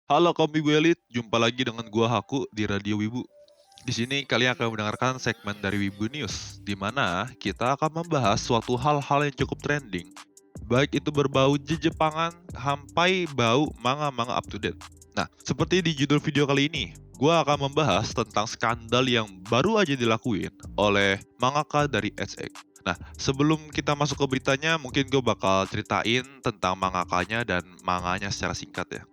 Halo kaum Wibu Elit, jumpa lagi dengan gua Haku di Radio Wibu. Di sini kalian akan mendengarkan segmen dari Wibu News, di mana kita akan membahas suatu hal-hal yang cukup trending, baik itu berbau Jejepangan sampai bau manga-manga up to date. Nah, seperti di judul video kali ini, gua akan membahas tentang skandal yang baru aja dilakuin oleh mangaka dari SX. Nah, sebelum kita masuk ke beritanya, mungkin gue bakal ceritain tentang mangakanya dan manganya secara singkat ya.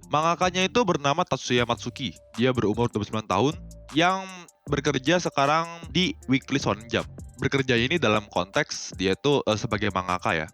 Mangakanya itu bernama Tatsuya Matsuki. Dia berumur 29 tahun yang bekerja sekarang di Weekly Shonen Jump. Bekerja ini dalam konteks dia tuh sebagai mangaka ya.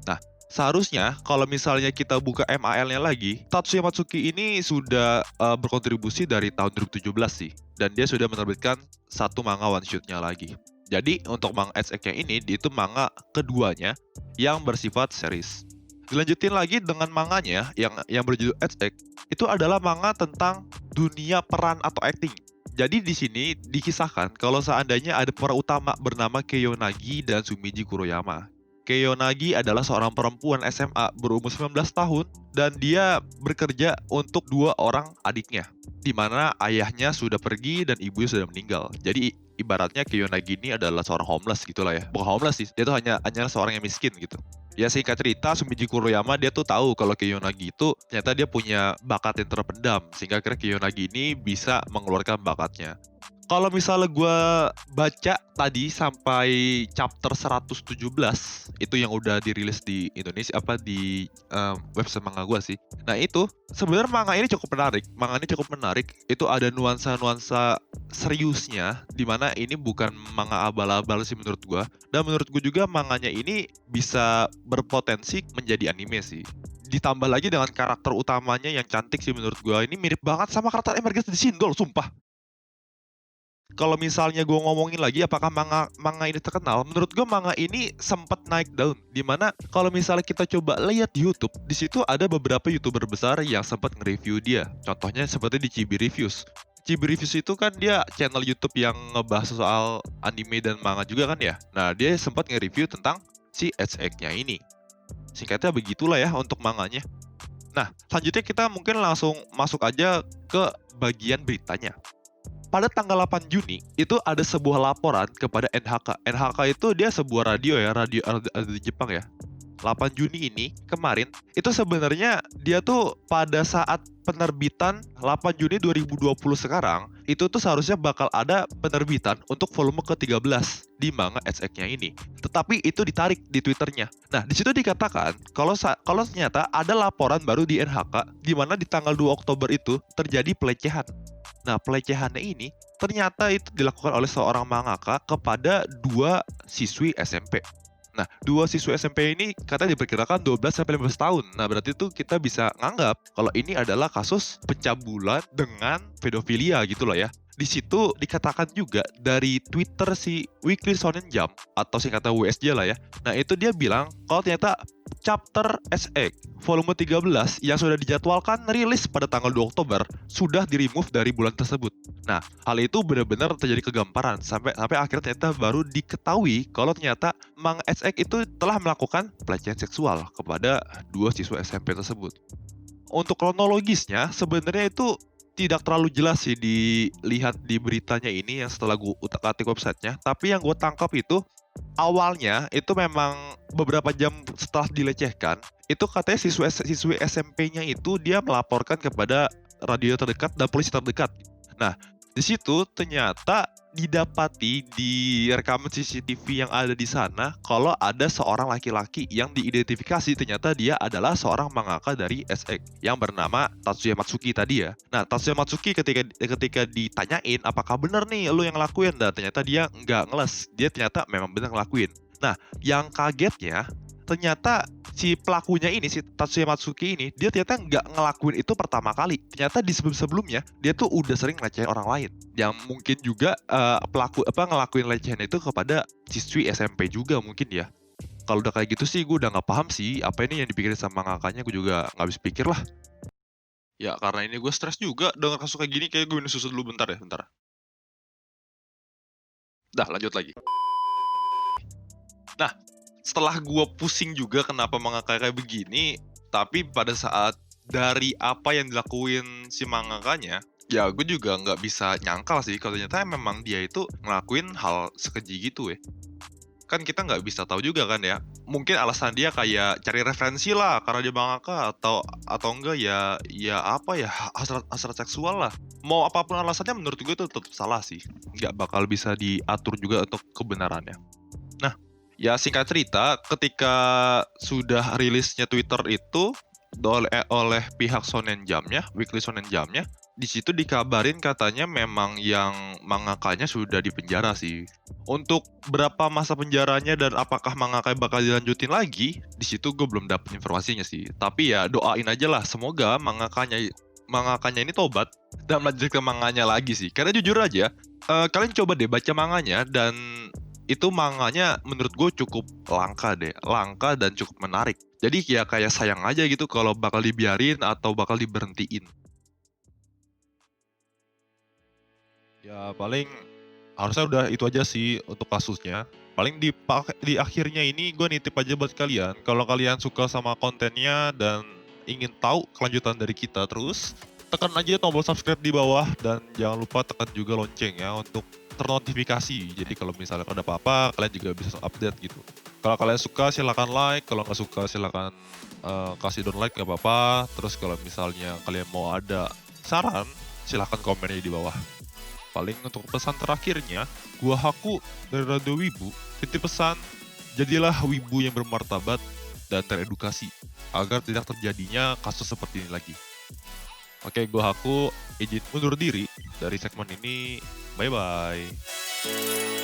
Nah, seharusnya kalau misalnya kita buka MAL-nya lagi, Tatsuya Matsuki ini sudah berkontribusi dari tahun 2017 sih. Dan dia sudah menerbitkan satu manga one shot-nya lagi. Jadi untuk manga SX-nya ini, itu manga keduanya yang bersifat series. Dilanjutin lagi dengan manganya yang berjudul SX, itu adalah manga tentang dunia peran atau acting. Jadi di sini dikisahkan kalau seandainya ada peran utama bernama Keionagi dan Sumiji Kuroyama. Keionagi adalah seorang perempuan SMA berumur 19 tahun dan dia bekerja untuk dua orang adiknya, di mana ayahnya sudah pergi dan ibunya sudah meninggal. Jadi ibaratnya Keionagi ini adalah seorang homeless gitulah ya. Bukan homeless sih, dia tuh hanya seorang yang miskin gitu. Ya singkat cerita, Sumiji Kuroyama dia tuh tahu kalau Keionagi itu ternyata dia punya bakat yang terpendam, sehingga akhirnya Keionagi ini bisa mengeluarkan bakatnya. Kalau misalnya gue baca tadi sampai chapter 117, itu yang udah dirilis di Indonesia apa di website manga gue sih. Nah itu sebenarnya manga ini cukup menarik. Manga ini cukup menarik. Itu ada nuansa-nuansa seriusnya, dimana ini bukan manga abal-abal sih menurut gue. Dan menurut gue juga manganya ini bisa berpotensi menjadi anime sih. Ditambah lagi dengan karakter utamanya yang cantik sih menurut gue. Ini mirip banget sama karakter Emergency di Shindol, sumpah. Kalau misalnya gue ngomongin lagi apakah manga manga ini terkenal, menurut gue manga ini sempat naik daun. Dimana kalau misalnya kita coba lihat di YouTube, di situ ada beberapa YouTuber besar yang sempat nge-review dia. Contohnya seperti di Chibi Reviews. Chibi Reviews itu kan dia channel YouTube yang ngebahas soal anime dan manga juga kan ya. Nah, dia sempat nge-review tentang si SX-nya ini. Singkatnya begitulah ya untuk manganya. Nah, selanjutnya kita mungkin langsung masuk aja ke bagian beritanya. Pada tanggal 8 Juni, itu ada sebuah laporan kepada NHK. NHK itu dia sebuah radio ya, radio di Jepang ya. 8 Juni ini, kemarin, itu sebenarnya dia tuh pada saat penerbitan 8 Juni 2020 sekarang, itu tuh seharusnya bakal ada penerbitan untuk volume ke-13 di manga SX-nya ini. Tetapi itu ditarik di Twitternya. Nah, di situ dikatakan kalau ternyata ada laporan baru di NHK, di mana di tanggal 2 Oktober itu terjadi pelecehan. Nah, pelecehannya ini ternyata itu dilakukan oleh seorang mangaka kepada dua siswi SMP. Nah, dua siswi SMP ini katanya diperkirakan 12 sampai 15 tahun. Nah, berarti itu kita bisa nganggap kalau ini adalah kasus pencabulan dengan pedofilia gitu loh ya. Di situ dikatakan juga dari Twitter si Weekly Shonen Jump atau singkatan WSJ lah ya. Nah, itu dia bilang kalau ternyata chapter SX volume 13 yang sudah dijadwalkan rilis pada tanggal 2 Oktober sudah di-remove dari bulan tersebut. Nah, hal itu benar-benar terjadi kegamparan sampai akhirnya ternyata baru diketahui kalau ternyata Mang SX itu telah melakukan pelecehan seksual kepada dua siswa SMP tersebut. Untuk kronologisnya sebenarnya itu tidak terlalu jelas sih dilihat di beritanya ini yang setelah gue utak-atik websitenya, tapi yang gue tangkap itu awalnya itu memang beberapa jam setelah dilecehkan, itu katanya siswi SMP-nya itu dia melaporkan kepada radio terdekat dan polisi terdekat. Nah, di situ ternyata didapati di rekaman CCTV yang ada di sana kalau ada seorang laki-laki yang diidentifikasi ternyata dia adalah seorang mangaka dari SX yang bernama Tatsuya Matsuki tadi ya. Nah, Tatsuya Matsuki ketika ditanyain apakah benar nih lu yang ngelakuin, dan ternyata dia nggak ngeles, dia ternyata memang benar ngelakuin. Nah, yang kagetnya ternyata si pelakunya ini, si Tatsuya Matsuki ini, dia ternyata nggak ngelakuin itu pertama kali. Ternyata di sebelum-sebelumnya, dia tuh udah sering ngelecehin orang lain. Yang mungkin juga ngelakuin lecehan itu kepada siswi SMP juga mungkin ya. Kalau udah kayak gitu sih, gue udah nggak paham sih apa ini yang dipikirin sama kakaknya, gue juga nggak habis pikir lah. Ya karena ini gue stres juga dengan kasus kayak gini, kayak gue minum susu dulu bentar ya, bentar. Dah lanjut lagi. Nah, setelah gue pusing juga kenapa mangaka kayak begini, tapi pada saat dari apa yang dilakuin si mangakanya, ya gue juga nggak bisa nyangkal sih kalau ternyata memang dia itu ngelakuin hal sekeji gitu ya. Kan kita nggak bisa tahu juga kan ya. Mungkin alasan dia kayak cari referensi lah karena dia mangaka atau enggak ya apa ya hasrat hasrat seksual lah. Mau apapun alasannya menurut gue itu tetap salah sih. Nggak bakal bisa diatur juga untuk kebenarannya. Nah, ya singkat cerita, ketika sudah rilisnya Twitter itu oleh pihak Shonen Jump-nya, Weekly Shonen Jump-nya, di situ dikabarin katanya memang yang mangakanya sudah dipenjara sih. Untuk berapa masa penjaranya dan apakah mangaka bakal dilanjutin lagi, di situ gue belum dapet informasinya sih. Tapi ya doain aja lah, semoga mangakanya ini tobat dan melanjutkan manganya lagi sih. Karena jujur aja, kalian coba deh baca manganya dan itu manganya menurut gue cukup langka dan cukup menarik. Jadi ya kayak sayang aja gitu kalau bakal dibiarin atau bakal diberhentiin. Ya paling harusnya udah itu aja sih untuk kasusnya. Paling di akhirnya ini gue nitip aja buat kalian. Kalau kalian suka sama kontennya dan ingin tahu kelanjutan dari kita terus, tekan aja tombol subscribe di bawah dan jangan lupa tekan juga lonceng ya untuk ternotifikasi. Jadi kalau misalnya ada apa-apa, kalian juga bisa update gitu. Kalau kalian suka silakan like, kalau nggak suka silakan kasih don't like nggak apa-apa. Terus kalau misalnya kalian mau ada saran, silakan komennya di bawah. Paling untuk pesan terakhirnya, gua Haku dari Radio Wibu, titip pesan, jadilah wibu yang bermartabat dan teredukasi, agar tidak terjadinya kasus seperti ini lagi. Oke, gua Haku, izin mundur diri dari segmen ini. Bye-bye.